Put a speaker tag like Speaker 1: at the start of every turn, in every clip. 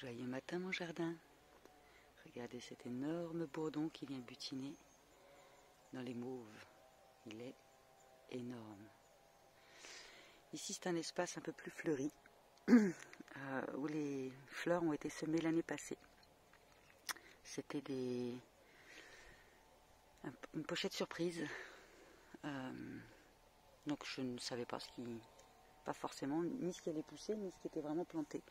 Speaker 1: Joyeux matin mon jardin. Regardez cet énorme bourdon qui vient butiner dans les mauves. Il est énorme. Ici c'est un espace un peu plus fleuri où les fleurs ont été semées l'année passée. C'était une pochette surprise. Donc je ne savais pas pas forcément ni ce qui allait pousser ni ce qui était vraiment planté.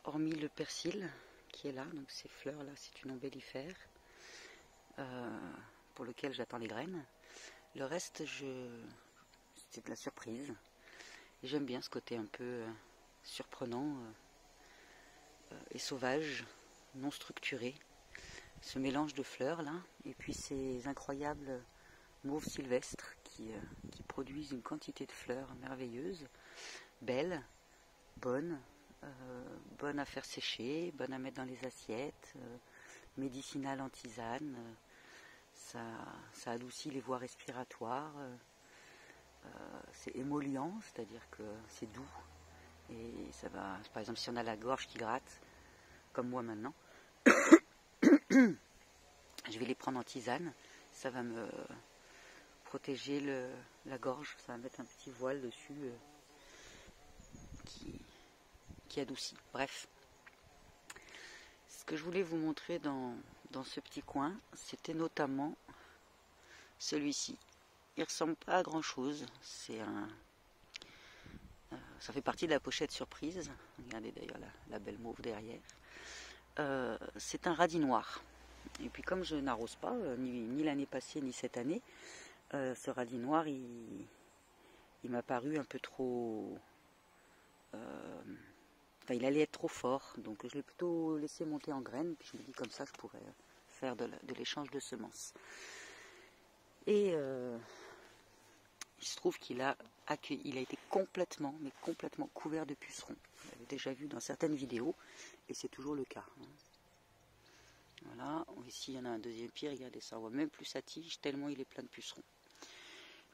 Speaker 1: Hormis le persil qui est là, donc ces fleurs là c'est une ombellifère pour lequel j'attends les graines. Le reste c'est de la surprise. J'aime bien ce côté un peu surprenant et sauvage, non structuré. Ce mélange de fleurs là, et puis ces incroyables mauves sylvestres qui produisent une quantité de fleurs merveilleuses, belles, bonnes à faire sécher, bonnes à mettre dans les assiettes, médicinales en tisane, ça adoucit les voies respiratoires, c'est émollient, c'est-à-dire que c'est doux, et ça va, par exemple si on a la gorge qui gratte, comme moi maintenant, je vais les prendre en tisane, ça va me protéger la gorge, ça va mettre un petit voile dessus qui adoucit. Bref, ce que je voulais vous montrer dans ce petit coin, c'était notamment celui-ci. Il ressemble pas à grand chose, ça fait partie de la pochette surprise. Regardez d'ailleurs la belle mauve derrière. C'est un radis noir. Et puis comme je n'arrose pas, ni l'année passée ni cette année, ce radis noir il m'a paru un peu trop... il allait être trop fort, donc je l'ai plutôt laissé monter en graines, puis je me dis comme ça je pourrais faire de l'échange de semences. Et il se trouve qu'il a été complètement couvert de pucerons. Vous l'avez déjà vu dans certaines vidéos, et c'est toujours le cas. Voilà, ici il y en a un deuxième pied, regardez ça, on voit même plus sa tige, tellement il est plein de pucerons.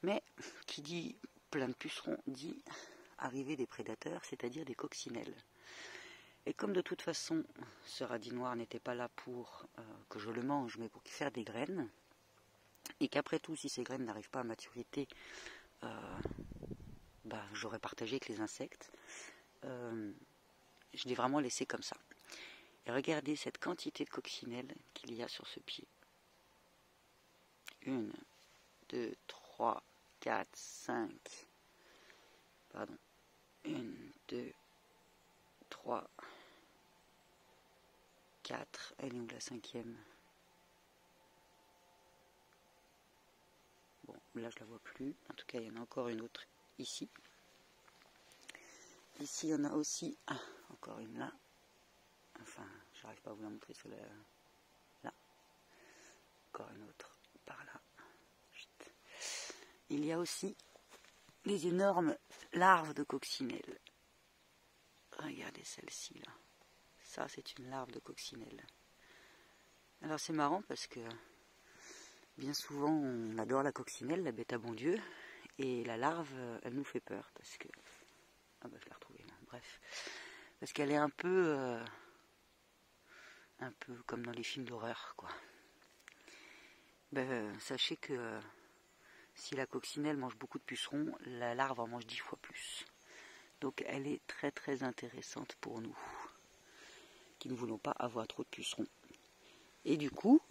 Speaker 1: Mais qui dit plein de pucerons dit arrivée des prédateurs, c'est-à-dire des coccinelles. Et comme de toute façon, ce radis noir n'était pas là pour que je le mange, mais pour faire des graines, et qu'après tout, si ces graines n'arrivent pas à maturité, j'aurais partagé avec les insectes, je l'ai vraiment laissé comme ça. Et regardez cette quantité de coccinelles qu'il y a sur ce pied. 1, 2, 3, 4, 5, pardon, 1, 2, 3, 4, elle est où la cinquième? Bon, là je la vois plus, en tout cas il y en a encore une autre ici. Ici il y en a aussi, encore une là, enfin j'arrive pas à vous la montrer sur là, encore une autre par là. Chut. Il y a aussi des énormes larves de coccinelles. Regardez celle-ci là. Ça, c'est une larve de coccinelle. Alors c'est marrant parce que bien souvent on adore la coccinelle, la bête à bon Dieu, et la larve, elle nous fait peur parce que... je l'ai retrouvée là, bref. Parce qu'elle est un peu comme dans les films d'horreur, quoi. Sachez que si la coccinelle mange beaucoup de pucerons, la larve en mange 10 fois plus. Donc elle est très très intéressante pour nous, qui ne voulons pas avoir trop de pucerons. Et du coup,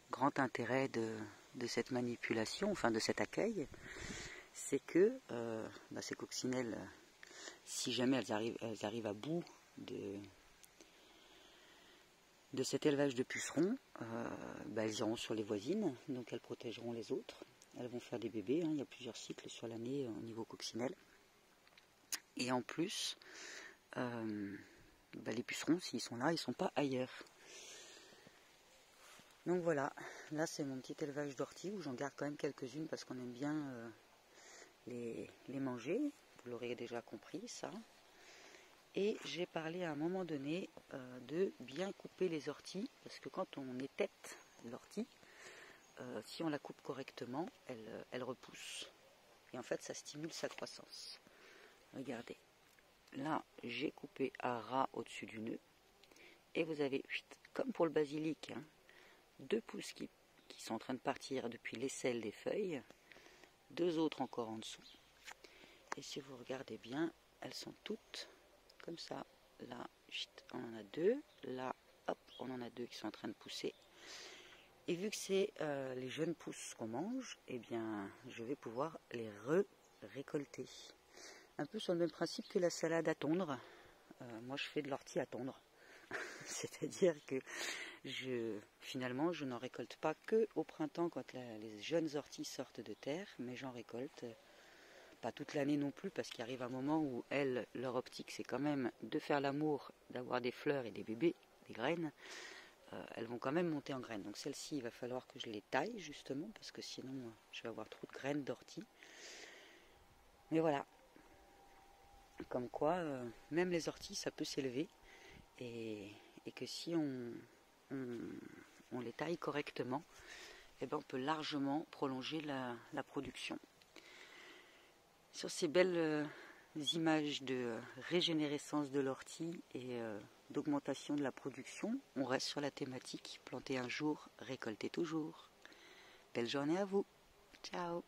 Speaker 1: grand intérêt de cette manipulation, enfin de cet accueil, c'est que ces coccinelles, si jamais elles arrivent à bout de cet élevage de pucerons, elles iront sur les voisines, donc elles protégeront les autres. Elles vont faire des bébés, il y a plusieurs cycles sur l'année au niveau coccinelle. Et en plus, les pucerons, s'ils sont là, ils ne sont pas ailleurs. Donc voilà, là c'est mon petit élevage d'orties où j'en garde quand même quelques-unes parce qu'on aime bien les manger. Vous l'aurez déjà compris ça. Et j'ai parlé à un moment donné de bien couper les orties parce que quand on étête l'ortie, si on la coupe correctement, elle repousse. Et en fait ça stimule sa croissance. Regardez. là j'ai coupé à ras au-dessus du nœud. Et vous avez, comme pour le basilic, hein, 2 pousses qui sont en train de partir depuis l'aisselle des feuilles, 2 autres encore en dessous. Et si vous regardez bien, elles sont toutes comme ça. Là, on en a 2. Là, hop, on en a 2 qui sont en train de pousser. Et vu que c'est les jeunes pousses qu'on mange, eh bien, je vais pouvoir les récolter. Un peu sur le même principe que la salade à tondre. Moi, je fais de l'ortie à tondre. C'est-à-dire que finalement, je n'en récolte pas que au printemps quand les jeunes orties sortent de terre, mais j'en récolte pas toute l'année non plus, parce qu'il arrive un moment où leur optique, c'est quand même de faire l'amour, d'avoir des fleurs et des bébés, des graines. Elles vont quand même monter en graines. Donc celles-ci, il va falloir que je les taille justement, parce que sinon, je vais avoir trop de graines d'ortie. Mais voilà. Comme quoi, même les orties, ça peut s'élever. Et que si on les taille correctement, eh ben on peut largement prolonger la production. Sur ces belles images de régénérescence de l'ortie et d'augmentation de la production, on reste sur la thématique planter un jour, récolter toujours. Belle journée à vous. Ciao.